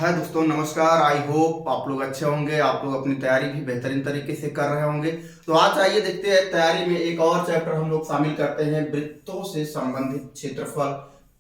हाय दोस्तों, नमस्कार। I hope आप लोग अच्छे होंगे। आप लोग अपनी तैयारी भी बेहतरीन तरीके से कर रहे होंगे। तो आज आइए देखते हैं, तैयारी में एक और चैप्टर हम लोग शामिल करते हैं, वृत्तों से संबंधित क्षेत्रफल,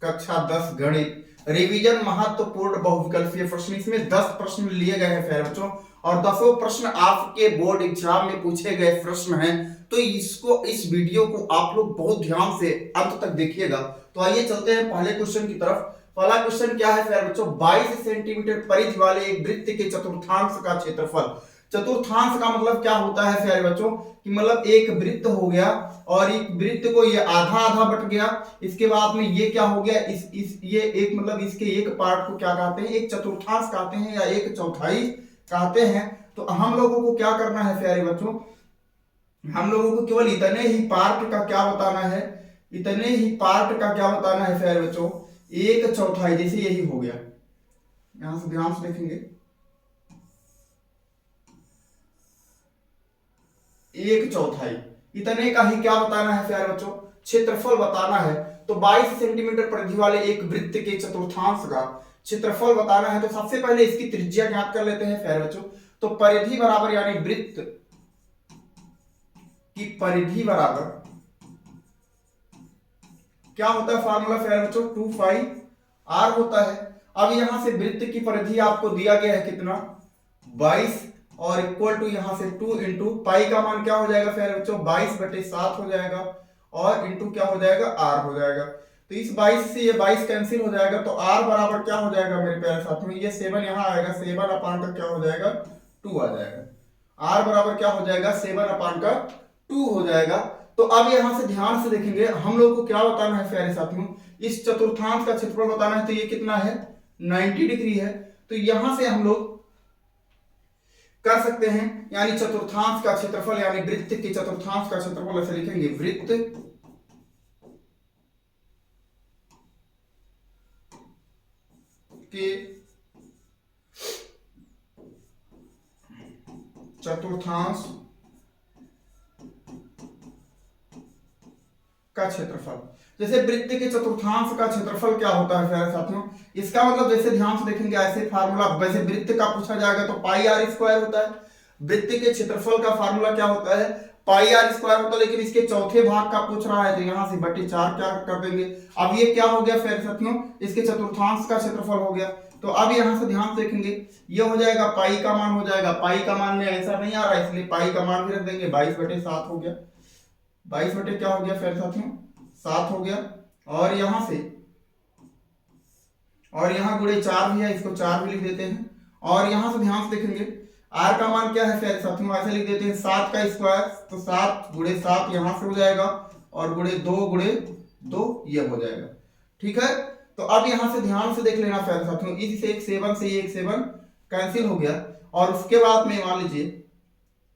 कक्षा 10 गणित रिवीजन, महत्वपूर्ण बहुविकल्पीय प्रश्न। इसमें 10 प्रश्न लिए गए हैं प्यारे बच्चों, और 10 प्रश्न आपके बोर्ड एग्जाम में पूछे गए प्रश्न हैं। तो इस वीडियो को आप लोग बहुत ध्यान से अंत तक देखिएगा। तो आइए चलते हैं पहले क्वेश्चन की तरफ। पहला क्वेश्चन क्या है प्यारे बच्चों, 22 सेंटीमीटर परिधि वाले एक वृत्त के चतुर्थांश का क्षेत्रफल। चतुर्थांश का मतलब क्या होता है प्यारे बच्चों, कि मतलब एक वृत्त हो गया और एक वृत्त को ये आधा आधा बट गया। इसके बाद में ये क्या हो गया, ये एक मतलब इसके एक पार्ट को क्या कहते हैं, एक चतुर्थांश कहते हैं या एक चौथाई कहते हैं। तो हम लोगों को क्या करना है प्यारे बच्चों, हम लोगों को केवल इतने ही पार्ट का क्या बताना है, इतने ही पार्ट का क्या बताना है प्यारे बच्चों, एक चौथाई। जैसे यही हो गया, यहां से ध्यान से देखेंगे, एक चौथाई, इतने का ही क्या बताना है प्यारे बच्चों, क्षेत्रफल बताना है। तो 22 सेंटीमीटर परिधि वाले एक वृत्त के चतुर्थांश का क्षेत्रफल बताना है। तो सबसे पहले इसकी त्रिज्या ज्ञात कर लेते हैं प्यारे बच्चों। तो परिधि बराबर यानी वृत्त की परिधि बराबर क्या होता है फॉर्मूला प्यारे बच्चों, 2 पाई r होता है। अब यहां से वृत्त की परिधि आपको दिया गया है कितना, 22, और इक्वल टू यहां से 2 इंटू पाई का मान क्या हो जाएगा प्यारे बच्चों, 22/7 हो जाएगा, और इंटू क्या हो जाएगा, r हो जाएगा। तो इस 22 से ये 22 कैंसिल हो जाएगा, तो r बराबर क्या हो जाएगा मेरे प्यारे साथियों, ये 7 यहां आएगा, 7 अपान का क्या हो जाएगा, 2 आ जाएगा। r बराबर क्या हो जाएगा, 7 अपान का 2 हो जाएगा। तो अब यहां से ध्यान से देखेंगे, हम लोग को क्या बताना है प्यारे साथियों, इस चतुर्थांश का क्षेत्रफल बताना है। तो ये कितना है, 90 डिग्री है। तो यहां से हम लोग कर सकते हैं, यानी चतुर्थांश का क्षेत्रफल यानी वृत्त के चतुर्थांश का क्षेत्रफल ऐसे लिखेंगे, वृत्त के चतुर्थांश का क्षेत्रफल। जैसे वृत्त के चतुर्थांश का क्षेत्रफल क्या होता है प्यारे साथियों, इसका मतलब जैसे ध्यान से देखेंगे, ऐसे फार्मूला, वैसे वृत्त का पूछा जाएगा तो पाई r स्क्वायर होता है। वृत्त के क्षेत्रफल का फार्मूला क्या होता है, पाई r स्क्वायर होता है। लेकिन इसके चौथे भाग का पूछ रहा है, तो यहां से 4 क्या कर देंगे। अब ये क्या हो गया प्यारे साथियों, इसके चतुर्थांश का क्षेत्रफल हो गया। तो अब यहां से ध्यान से देखेंगे, ये हो जाएगा पाई का मान हो जाएगा, पाई का मान में आंसर नहीं आ रहा है, इसलिए पाई का मान भी रख देंगे, 22/7 हो गया। 22 बटे क्या हो गया प्यारे साथियों, 7 हो गया। और यहां से, और यहां गुणे 4 भी है, इसको 4 भी लिख देते हैं। और यहां से ध्यान से देखेंगे, r का मान क्या है प्यारे साथियों, ऐसे लिख देते हैं 7 का स्क्वायर। तो 7 गुणे 7 यहां से हो जाएगा, और गुणे 2 ये हो जाएगा। ठीक है। तो अब यहां से ध्यान से देख लेना प्यारे साथियों, इस एक 7 से ये एक 7 कैंसिल हो गया। और उसके बाद में मान लीजिए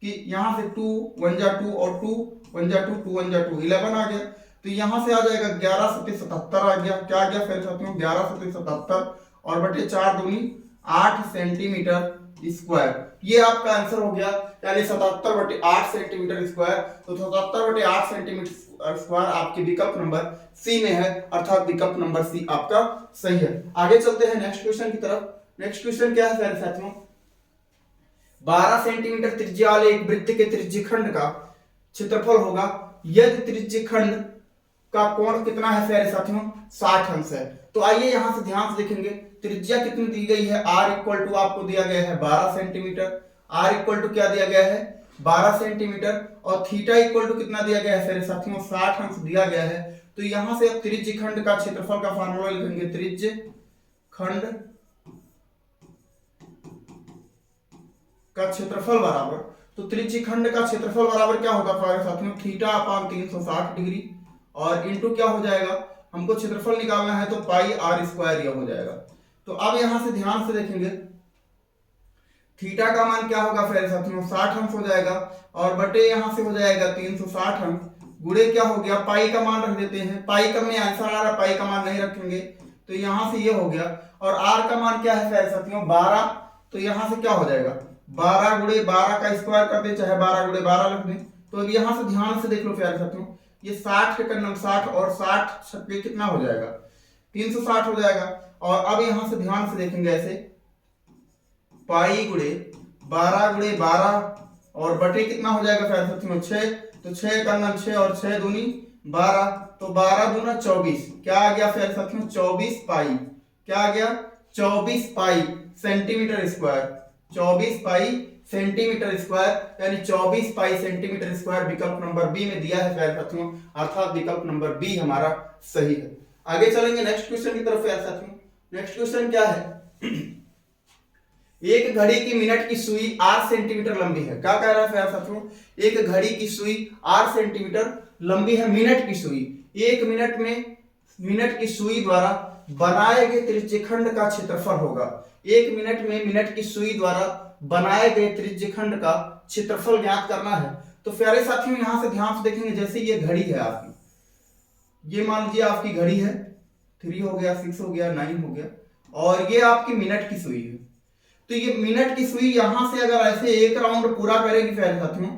कि यहां से 2 1 जा 2 और 2 1 जा 2 2 1 जा 2 11 आ गया। तो यहां से आ जाएगा 11×7=77 आ गया। क्या आ गया फिर साथियों, 11×7=77, और बटे 4 दूनी 8 सेंटीमीटर स्क्वायर। ये आपका आंसर हो गया, यानी 77/8 सेंटीमीटर स्क्वायर। तो 77/8 सेंटीमीटर स्क्वायर आपके विकल्प नंबर सी में है, अर्थात विकल्प नंबर सी आपका सही है। आगे चलते हैं नेक्स्ट क्वेश्चन की तरफ। नेक्स्ट क्वेश्चन क्या है प्यारे साथियों, 12 सेंटीमीटर त्रिज्या वाले एक वृत्त के त्रिज्यखंड का क्षेत्रफल होगा यदि त्रिज्यखंड का कोण कितना है प्यारे साथियों, 60 अंश है। तो आइए यहां से ध्यान से देखेंगे, त्रिज्या कितनी दी गई है, r इक्वल टू आपको दिया गया है 12 सेंटीमीटर। r इक्वल टू क्या दिया गया है, 12 सेंटीमीटर। और थीटा इक्वल टू कितना दिया गया है प्यारे साथियों, 60 अंश दिया गया है। तो यहां से त्रिज्यखंड का क्षेत्रफल का फार्मूला लिखेंगे, त्रिज्यखंड का क्षेत्रफल बराबर, तो त्रिज्यखंड का क्षेत्रफल बराबर क्या होगा प्यारे साथियों, θ/360 डिग्री, और इंटू क्या हो जाएगा, हमको क्षेत्रफल निकालना है तो पाई r स्क्वायर यह हो जाएगा। तो अब यहां से ध्यान से देखेंगे, थीटा का मान क्या होगा प्यारे साथियों, 60 अंश हो जाएगा, और बटे यहां से हो जाएगा 360 अंश, गुणे क्या हो गया, पाई का मान रख देते हैं। पाई का में आंसर आ रहा है, पाई का मान नहीं रखेंगे, तो यहां से ये हो गया। और r का मान क्या है प्यारे साथियों, 12। तो यहां से क्या हो जाएगा, 12 गुणे 12 का स्क्वायर कर दे, चाहे 12 गुणे 12 रख दें। तो अब यहां से ध्यान से देख लो प्यारे साथियों, ये 60 के 60 और 60 छक्के कितना हो जाएगा, 360 हो जाएगा। और अब यहां से ध्यान से देखेंगे, ऐसे पाई गुणे 12 और बटे कितना हो जाएगा प्यारे साथियों 6, तो 6 का 9 6 और 6 दूनी 12, तो 12 दूना 24, क्या आ गया प्यारे साथियों 24 पाई, क्या आ गया 24 पाई सेंटीमीटर स्क्वायर, 24 पाई सेंटीमीटर स्क्वायर, यानी 24 पाई सेंटीमीटर स्क्वायर विकल्प नंबर बी में दिया है प्यारे साथियों, अर्थात विकल्प नंबर बी हमारा सही है। आगे चलेंगे नेक्स्ट क्वेश्चन की तरफ प्यारे साथियों। नेक्स्ट क्वेश्चन क्या है, एक घड़ी की मिनट की सुई 8 सेंटीमीटर लंबी है। क्या कह रहा है प्यारे साथियों, एक घड़ी की सुई 8 सेंटीमीटर लंबी है, मिनट की सुई, एक मिनट में मिनट की सुई द्वारा बनाए गए त्रिज्यखंड का क्षेत्रफल होगा। एक मिनट में मिनट की सुई द्वारा बनाए गए त्रिज्यखंड का क्षेत्रफल ज्ञात करना है। तो प्यारे साथियों यहां से ध्यान से देखेंगे, जैसे ये घड़ी है आपकी, ये मान लीजिए आपकी घड़ी है, 3 हो गया, 6 हो गया, 9 हो गया, और ये आपकी मिनट की सुई है। तो ये मिनट की सुई यहां से अगर ऐसे एक राउंड पूरा करेगी प्यारे साथियों,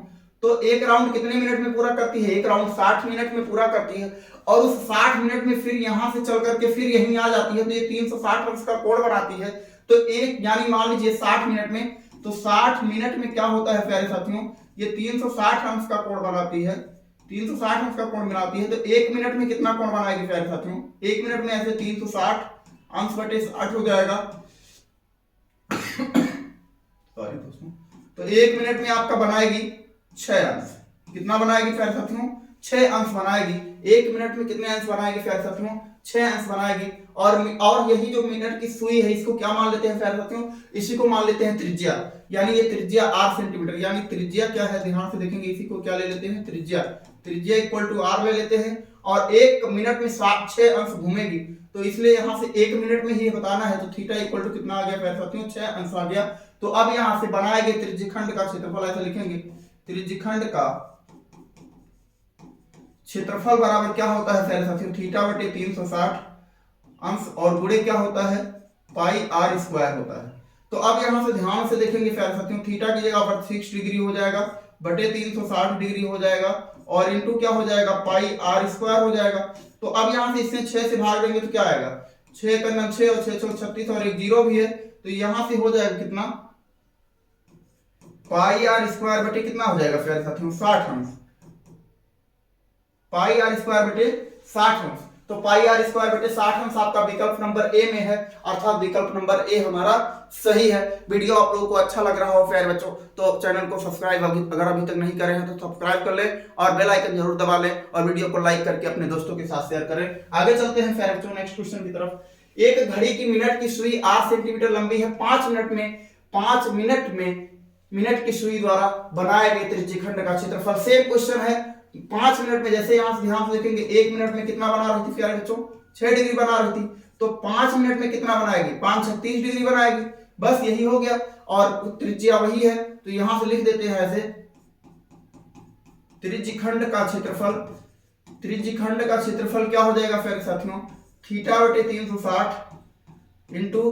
तो एक राउंड कितने मिनट में पूरा करती है, एक राउंड 60 मिनट में पूरा करती है, और उस 60 मिनट में फिर यहां से चल करके फिर यहीं आ जाती है, तो ये 360 अंश का कोण बनाती है। तो एक यानी मान लीजिए 60 मिनट में, तो 60 मिनट में क्या होता है प्यारे साथियों, ये 360 अंश का कोण बनाती है, 360 अंश का कोण बनाती है। तो एक मिनट में कितना कोण बनाएगी प्यारे साथियों, एक मिनट में ऐसे 360 अंश बटे 60 हो जाएगा सॉरी दोस्तों, तो एक मिनट में आपका बनाएगी 6 अंश, कितना बनाएगी प्यारे साथियों 6 अंश बनाएगी। एक मिनट में कितने अंश बनाएगी प्यारे साथियों 6 अंश बनाएगी। और यही जो मिनट की सुई है इसको क्या मान लेते हैं प्यारे साथियों, इसी को मान लेते हैं त्रिज्या, यानी ये त्रिज्या 8 सेंटीमीटर, यानी त्रिज्या क्या है ध्यान से देखेंगे, इसी को क्या ले लेते हैं त्रिज्या, त्रिज्या इक्वल टू r ले लेते हैं। और एक मिनट में 6 अंश घूमेगी, तो इसलिए यहां से एक मिनट में ही बताना है, तो थीटा इक्वल टू कितना आ गया प्यारे साथियों 6 अंश आ गया। तो अब यहां से बनाए गए त्रिज्यखंड का क्षेत्रफल ऐसे लिखेंगे, त्रिज्यखंड का क्षेत्रफल बराबर क्या होता है प्यारे साथियों, थीटा बटे 360 अंश और गुणे क्या होता है पाई r स्क्वायर होता है। तो अब यहां से ध्यान से देखेंगे प्यारे साथियों, थीटा की जगह पर 6 डिग्री हो जाएगा, बटे 360 डिग्री हो जाएगा, और इनटू क्या हो जाएगा पाई r स्क्वायर हो जाएगा। तो अब यहां से इससे 6 से भाग देंगे तो क्या आएगा, 6 का 9 6 और 6 6 36 और एक 0 भी है, तो यहां से हो जाएगा कितना पाई r स्क्वायर बटे कितना हो जाएगा प्यारे साथियों 60 अंश, पाई r स्क्वायर बटे 60 अंश। तो पाई r स्क्वायर बटे 60 अंश आपका विकल्प नंबर ए में है, अर्थात विकल्प नंबर ए हमारा सही है। वीडियो आप लोगों को अच्छा लग रहा हो प्यारे बच्चों, तो चैनल को सब्सक्राइब अगर अभी तक नहीं करे हैं तो सब्सक्राइब कर लें और बेल आइकन जरूर दबा लें, और वीडियो को लाइक करके अपने दोस्तों के साथ शेयर करें। आगे चलते हैं प्यारे बच्चों नेक्स्ट क्वेश्चन की तरफ। एक घड़ी की मिनट की सुई 8 सेंटीमीटर लंबी है, 5 मिनट में मिनट की सुई द्वारा बनाए गए त्रिज्यखंड का क्षेत्रफल। सेम क्वेश्चन है, 5 मिनट में, जैसे यहां से ध्यान से देखेंगे, 1 मिनट में कितना बना रही थी प्यारे बच्चों 6 डिग्री बना रही थी, तो 5 मिनट में कितना बनाएगी 5 6 30 डिग्री बनाएगी, बस यही हो गया। और त्रिज्या वही है, तो यहां से लिख देते हैं ऐसे, त्रिज्यखंड का क्षेत्रफल क्या हो जाएगा प्यारे साथियों, थीटा बटे 360 इंटू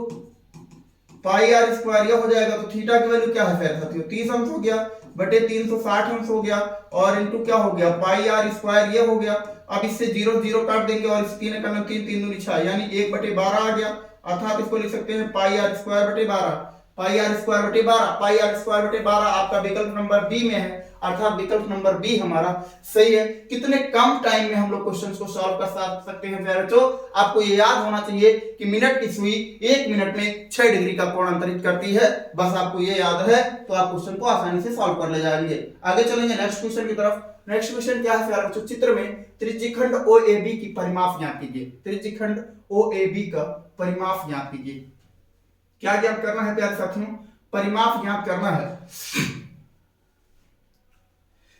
पाई r स्क्वायर, यह हो जाएगा। तो थीटा की वैल्यू क्या है प्यारे साथियों 30 अंश हो गया, बटे 360 अंश हो गया, और इंटू क्या हो गया पाई r स्क्वायर, ये हो गया। अब इससे 0 0 काट देंगे, और इस 3 का 3 3 दूनी 6, यानी 1 बटे 12 आ गया, अर्थात इसको लिख सकते हैं पाई r स्क्वायर बटे 12, पाई r स्क्वायर बटे 12, पाई r स्क्वायर बटे 12 आपका विकल्प नंबर बी में है, अर्थात विकल्प नंबर बी हमारा सही है। कितने कम टाइम में हम लोग क्वेश्चंस को सॉल्व कर सकते हैं प्यारे बच्चों, आपको ये याद होना चाहिए कि मिनट की सुई 1 मिनट में 6 डिग्री का कोण अंतरित करती है, बस आपको ये याद है तो आप क्वेश्चन को आसानी से सॉल्व कर ले जाएंगे। आगे चलेंगे नेक्स्ट क्वेश्चन की तरफ। नेक्स्ट क्वेश्चन क्या है प्यारे बच्चों, चित्र में त्रिज्यखंड OAB की परिमाप ज्ञात कीजिए, त्रिज्यखंड OAB का परिमाप ज्ञात कीजिए। क्या ज्ञात करना है प्यारे साथियों, परिमाप ज्ञात करना है।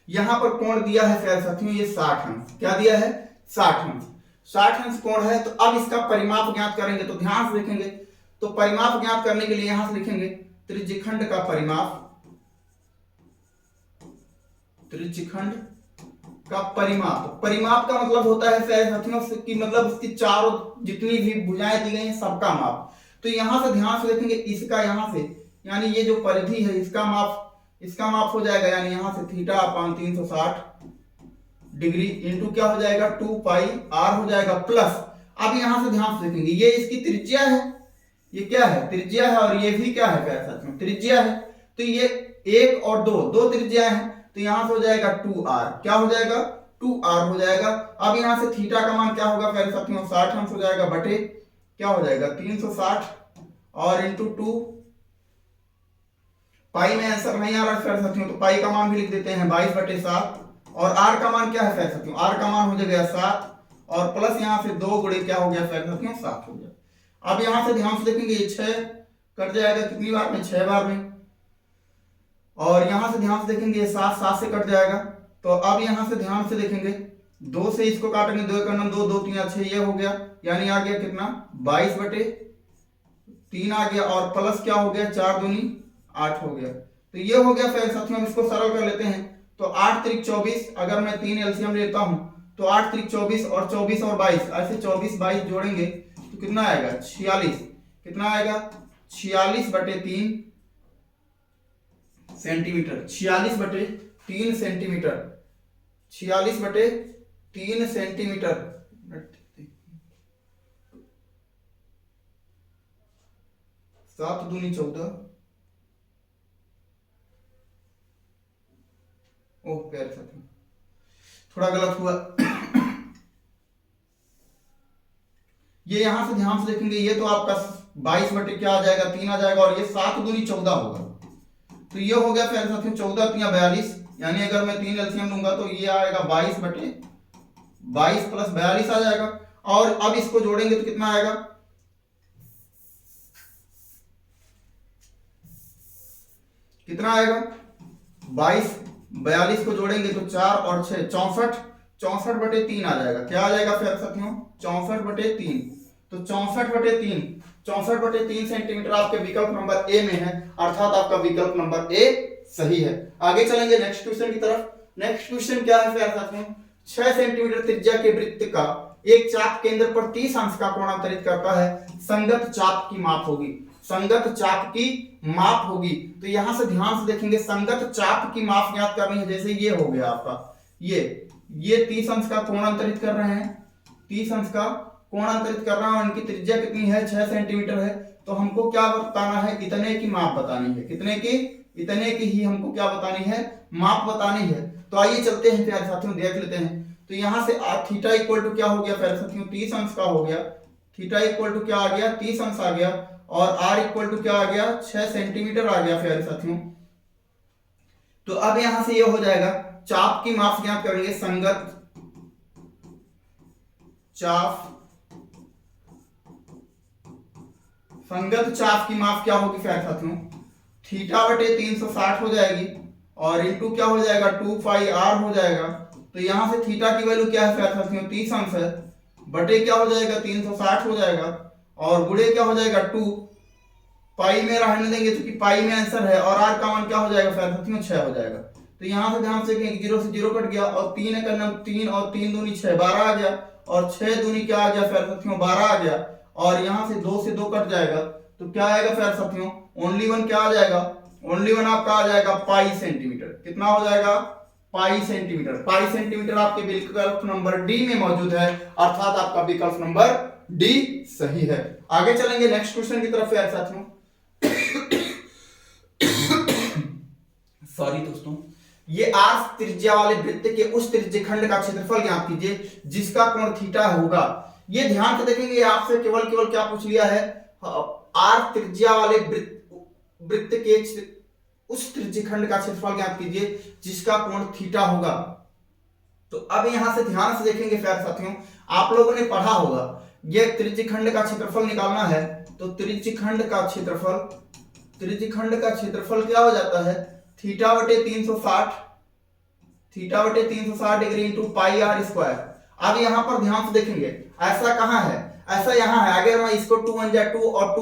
यहां पर कोण दिया है प्यारे साथियों ये 60 अंश, क्या दिया है 60 अंश कोण है। तो अब इसका परिमाप ज्ञात करेंगे, तो ध्यान से देखेंगे, तो परिमाप ज्ञात करने के लिए यहां से लिखेंगे त्रिज्यखंड का परिमाप, त्रिज्यखंड का परिमाप। परिमाप का मतलब होता है प्यारे साथियों कि मतलब उसकी चारों जितनी भी भुजाएं दी गई हैं सबका माप। तो यहां से ध्यान से देखेंगे, इसका यहां से यानी ये जो परिधि है इसका माप हो जाएगा, यानी यहां से थीटा अपान 360 डिग्री इंटू क्या हो जाएगा 2 पाई r हो जाएगा, प्लस अब यहां से ध्यान से देखेंगे ये इसकी त्रिज्या है, ये क्या है, त्रिज्या है, और ये भी क्या है प्यारे साथियों, त्रिज्या है। तो ये 1 और 2 दो त्रिज्या है, तो यहां से हो जाएगा 2r, क्या हो जाएगा 2r हो जाएगा। अब यहां से थीटा का मान क्या होगा प्यारे साथियों, 60 अंश हो जाएगा, बटे क्या हो जाएगा 360 और इंटू 2। पाई में आंसर नहीं आ रहा प्यारे साथियों, तो पाई का मान भी लिख देते हैं 22/7, और r का मान क्या है प्यारे साथियों, r का मान हो जाएगा 7, और प्लस यहां से 2 गुणे क्या हो गया प्यारे साथियों 7 हो गया। अब यहां से ध्यान से देखेंगे ये 6 कट जाएगा कितनी बार में, 6 बार में, और यहां से ध्यान से देखेंगे ये 7 7 से कट जाएगा। तो अब यहां से ध्यान से देखेंगे 2 से इसको काटेंगे, 2 का 2 2 3 6, ये हो गया, यानी आ गया कितना 22/3 आ गया, और प्लस क्या हो गया 4 दूनी 8 हो गया। तो ये हो गया फिर साथियों, हम इसको सरल कर लेते हैं। तो 8 त्रिक 24, अगर मैं 3 एलसीएम लेता हूं तो 8 त्रिक 24 और 24 और 22, ऐसे 24 22 जोड़ेंगे तो कितना आएगा 46, कितना आएगा 46/3 सेंटीमीटर, 46/3 सेंटीमीटर, 46/3 सेंटीमीटर। 7 दूनी 14, ओह प्यारे साथियों थोड़ा गलत हुआ। ये यहां से ध्यान से देखेंगे, ये तो आपका 22 बटे क्या आ जाएगा 3 आ जाएगा, और ये 7 दूनी 14 होगा। तो ये हो गया प्यारे साथियों 14 3 42, यानी अगर मैं 3 एलसीएम लूंगा तो ये आएगा 22/22 प्लस 42 आ जाएगा। और अब इसको जोड़ेंगे तो कितना आएगा, कितना आएगा 22 42 को जोड़ेंगे तो 4 और 6 64, 64/3 आ जाएगा। क्या आ जाएगा प्यारे साथियों 64/3। तो 64/3, 64/3 सेंटीमीटर आपके विकल्प नंबर ए में है, अर्थात आपका विकल्प नंबर ए सही है। आगे चलेंगे नेक्स्ट क्वेश्चन की तरफ। नेक्स्ट क्वेश्चन क्या है प्यारे साथियों, 6 सेंटीमीटर त्रिज्या के वृत्त का एक चाप केंद्र पर 30 अंश का कोणांतरित करता है, संगत चाप की माप होगी, संगत चाप की माप होगी। तो यहां से ध्यान से देखेंगे, संगत चाप की माप ज्ञात करनी है। जैसे ये हो गया आपका, ये 30 अंश का कोणांतरित कर रहे हैं, 30 अंश का कोणांतरित कर रहा है, उनकी त्रिज्या कितनी है 6 सेंटीमीटर है। तो हमको क्या बताना है, इतने की माप बतानी है, कितने की, इतने की ही हमको क्या बतानी है, माप बतानी है। तो आइए चलते हैं प्यारे साथियों, देख लेते हैं। तो यहां से थीटा इक्वल टू क्या हो गया प्यारे साथियों 30 अंश का हो गया, थीटा इक्वल टू क्या आ गया 30 अंश आ गया, और आर इक्वल टू क्या आ गया 6 सेंटीमीटर आ गया प्यारे साथियों। तो अब यहां से ये हो जाएगा, चाप की माप ज्ञात करेंगे, संगत चाप, संगत चाप की माप क्या होगी प्यारे साथियों, थीटा बटे 360 हो जाएगी, और इंटू क्या हो जाएगा 2 पाई आर हो जाएगा। तो यहां से थीटा की वैल्यू क्या है प्यारे साथियों 30 अंश है, बटे क्या हो जाएगा 360 हो जाएगा, और गुणे क्या हो जाएगा 2 पाई में रहने देंगे क्योंकि पाई में आंसर है, और आर का मान क्या हो जाएगा प्यारे साथियों 6 हो जाएगा। तो यहां से ध्यान से 0 से 0 कट गया, और 3 का नाम 3 और 3 दूनी 6 12 आ गया, और 6 दूनी क्या आ गया प्यारे साथियों 12 आ गया, और यहां से 2 से 2 कट जाएगा, तो क्या आएगा प्यारे साथियों ओनली 1 क्या आ जाएगा, ओनली 1 आपका आ जाएगा पाई सेंटीमीटर। कितना हो जाएगा पाई सेंटीमीटर। पाई सेंटीमीटर आपके विकल्प नंबर डी में मौजूद है, अर्थात आपका विकल्प नंबर डी सही है। आगे चलेंगे नेक्स्ट क्वेश्चन की तरफ प्यारे साथियों। सॉरी दोस्तों, ये आर त्रिज्या वाले वृत्त के उस त्रिज्यखंड का क्षेत्रफल ज्ञात कीजिए जिसका कोण थीटा होगा। ये ध्यान से देखेंगे, आपसे केवल क्या पूछ लिया है, आर त्रिज्या वाले वृत्त के उस त्रिज्यखंड का क्षेत्रफल ज्ञात कीजिए जिसका कोण थीटा होगा। तो अब यहां से ध्यान से देखेंगे प्यारे साथियों, आप लोगों ने पढ़ा होगा ये त्रिज्यखंड का क्षेत्रफल निकालना है, तो त्रिज्यखंड का क्षेत्रफल क्या हो जाता है थीटा बटे 360, थीटा बटे 360 degree into pi r square. अब यहां पर ध्यान से देखेंगे, ऐसा कहां है, ऐसा यहां है। अगर मैं इसको 2 1 जा 2 और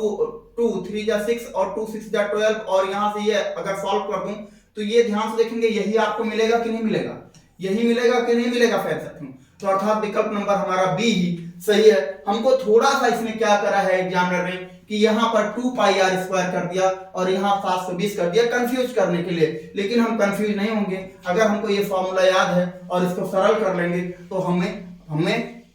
2 3 जा 6 और 2 6 जा 12, और यहां से ये अगर सॉल्व कर दूं तो ये ध्यान से देखेंगे यही आपको मिलेगा कि नहीं मिलेगा, यही मिलेगा कि नहीं मिलेगा फिर साथियों। तो अर्थात विकल्प नंबर हमारा बी ही सही है। हमको थोड़ा सा इसमें क्या करा है एग्जामिनर ने कि यहाँ पर 2 पाई आर स्क्वायर कर दिया और यहाँ 720 कर दिया कंफ्यूज करने के लिए, लेकिन हम कंफ्यूज नहीं होंगे। अगर हमको ये फॉर्मूला याद है और इसको सरल कर लेंगे तो हमें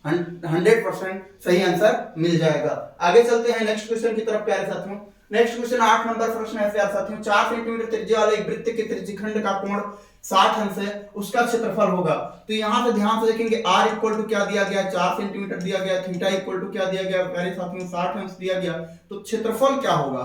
100% सही आंसर मिल जाएगा। आगे चलते हैं नेक्स्ट क्वेश्चन की तरफ प्यारे साथियों। नेक्स्ट क्वेश्चन 8 नंबर प्रश्न है प्यारे साथियों। 4 सेंटीमीटर त्रिज्या वाले एक वृत्त के त्रिज्यखंड का कोण 60 अंश है, उसका क्षेत्रफल होगा। तो यहां से ध्यान से देखेंगे r इक्वल टू क्या दिया गया, 4 सेंटीमीटर दिया गया, थीटा इक्वल टू क्या दिया गया प्यारे साथियों, 60 अंश दिया गया। तो क्षेत्रफल क्या होगा,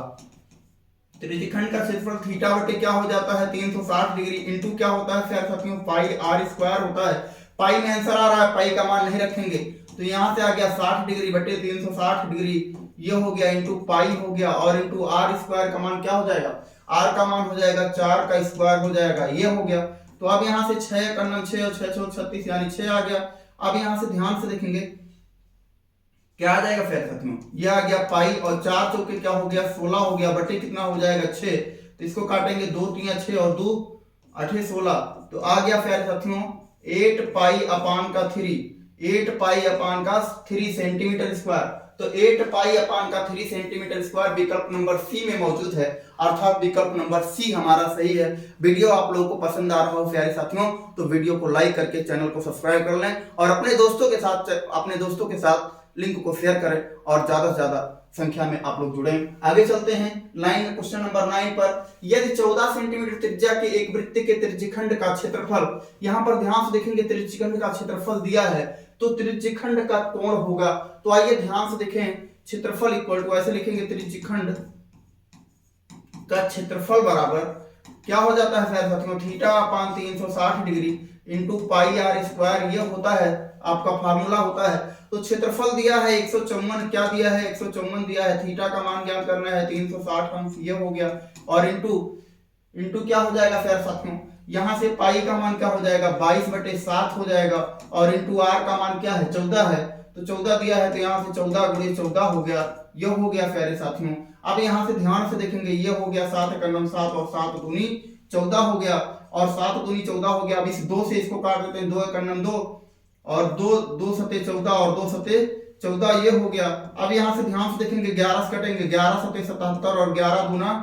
त्रिज्यखंड का क्षेत्रफल थीटा बटे क्या हो जाता है 360 डिग्री इंटू क्या होता है प्यारे साथियों पाई r स्क्वायर होता है। पाई में आंसर आ रहा है, पाई का मान नहीं रखेंगे, तो यहां से आ गया 60 डिग्री बटे 360 डिग्री, ये हो गया इंटू पाई हो गया, और इंटू r स्क्वायर का मान क्या हो जाएगा, r का मान हो जाएगा 4 का स्क्वायर हो जाएगा, ये हो गया। तो अब यहां से 6 का 6 और 6 6 36 यानी 6 आ गया। अब यहां से ध्यान से देखेंगे क्या आ जाएगा प्यारे साथियों, ये आ गया पाई, और 4 चौके क्या हो गया 16 हो गया, बटे कितना हो जाएगा 6, तो इसको काटेंगे 2 3 6 और 2 8 16, तो आ गया प्यारे साथियों 8 पाई अपान का 3, 8 पाई अपान का 3 सेंटीमीटर स्क्वायर। तो 8 पाई अपान का 3 सेंटीमीटर स्क्वायर विकल्प नंबर सी में मौजूद है, अर्थात विकल्प नंबर सी हमारा सही है। वीडियो आप लोगों को पसंद आ रहा हो प्यारे साथियों तो वीडियो को लाइक करके चैनल को सब्सक्राइब कर लें, और अपने दोस्तों के साथ लिंक को शेयर करें, और ज्यादा से ज्यादा संख्या में आप लोग जुड़े। आगे चलते हैं लाइन क्वेश्चन नंबर 9 पर। यदि 14 सेंटीमीटर त्रिज्या के एक वृत्त के त्रिज्यखंड का क्षेत्रफल, यहां पर ध्यान से देखेंगे त्रिज्यखंड का क्षेत्रफल दिया है, तो त्रिज्यखंड का कोण होगा। तो आइए ध्यान से देखें, क्षेत्रफल इक्वल टू ऐसे लिखेंगे, त्रिज्यखंड का क्षेत्रफल बराबर क्या हो जाता है प्यारे साथियों, थीटा अपान 360 डिग्री इंटू पाई r स्क्वायर, ये होता है आपका फार्मूला होता है। तो क्षेत्रफल दिया है 154, क्या दिया है 154 दिया है, थीटा का मान ज्ञात करना है 360 अंश, ये हो गया, और इंटू क्या हो जाएगा प्यारे साथियों, यहां से पाई का मान क्या हो जाएगा 22/7 हो जाएगा, और इंटू r का मान क्या है 14 है, तो 14 दिया है, तो यहां से 14 गुणे 14 हो गया, ये हो गया प्यारे साथियों। अब यहां से ध्यान से देखेंगे, ये हो गया 7 का 7 और 7 दूनी 14 हो गया, और 7 दूनी 14 हो गया। अब इस 2 से इसको काट देते हैं, 2 का 2 और 2 सते 14 और 2 सते 14, ये हो गया। अब यहां से ध्यान से देखेंगे 11 से कटेंगे, 11 सते 77 और 11 दूना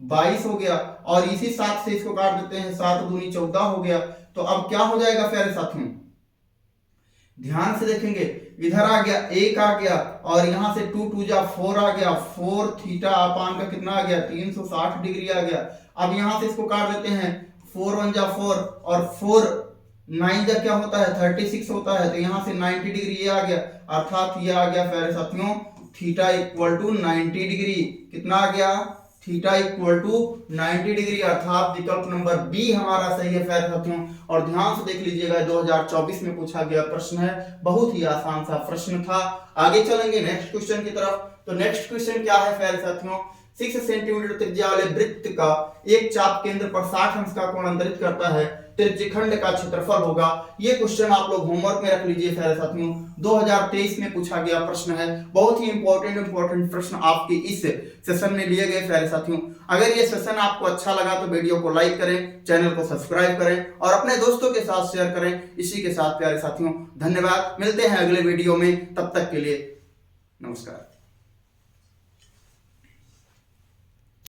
22 हो गया, और इसी 7 से इसको काट देते हैं, 7 दूनी 14 हो गया। तो अब क्या हो जाएगा प्यारे साथियों, ध्यान से देखेंगे, इधर आ गया 1 आ गया, और यहां से 2 2 जा 4 आ गया, 4 थीटा अपान का कितना आ गया 360 डिग्री आ गया। अब यहां से इसको काट देते हैं, 4 1 जा 4 और 4 9 जा क्या होता है 36 होता है, तो यहां से 90 डिग्री ये आ गया, अर्थात ये आ गया प्यारे साथियों थीटा इक्वल टू 90 डिग्री, कितना आ गया थीटा इक्वल टू 90 डिग्री, अर्थात विकल्प नंबर बी हमारा सही है प्यारे साथियों। और ध्यान से देख लीजिएगा 2024 में पूछा गया प्रश्न है, बहुत ही आसान सा प्रश्न था। आगे चलेंगे नेक्स्ट क्वेश्चन की तरफ। तो नेक्स्ट क्वेश्चन क्या है प्यारे साथियों, 6 सेंटीमीटर त्रिज्या वाले वृत्त का एक चाप केंद्र पर 60 अंश का कोण अंतरित करता है, त्रिज्यखंड का क्षेत्रफल होगा। ये क्वेश्चन आप लोग होमवर्क में रख लीजिए प्यारे साथियों, 2023 में पूछा गया प्रश्न है, बहुत ही इंपॉर्टेंट प्रश्न आपके इस सेशन में लिए गए प्यारे साथियों। अगर ये सेशन आपको अच्छा लगा तो वीडियो को लाइक करें, चैनल को सब्सक्राइब करें, और अपने दोस्तों के साथ शेयर करें। इसी के साथ प्यारे साथियों धन्यवाद, मिलते हैं अगले वीडियो में, तब तक के लिए नमस्कार।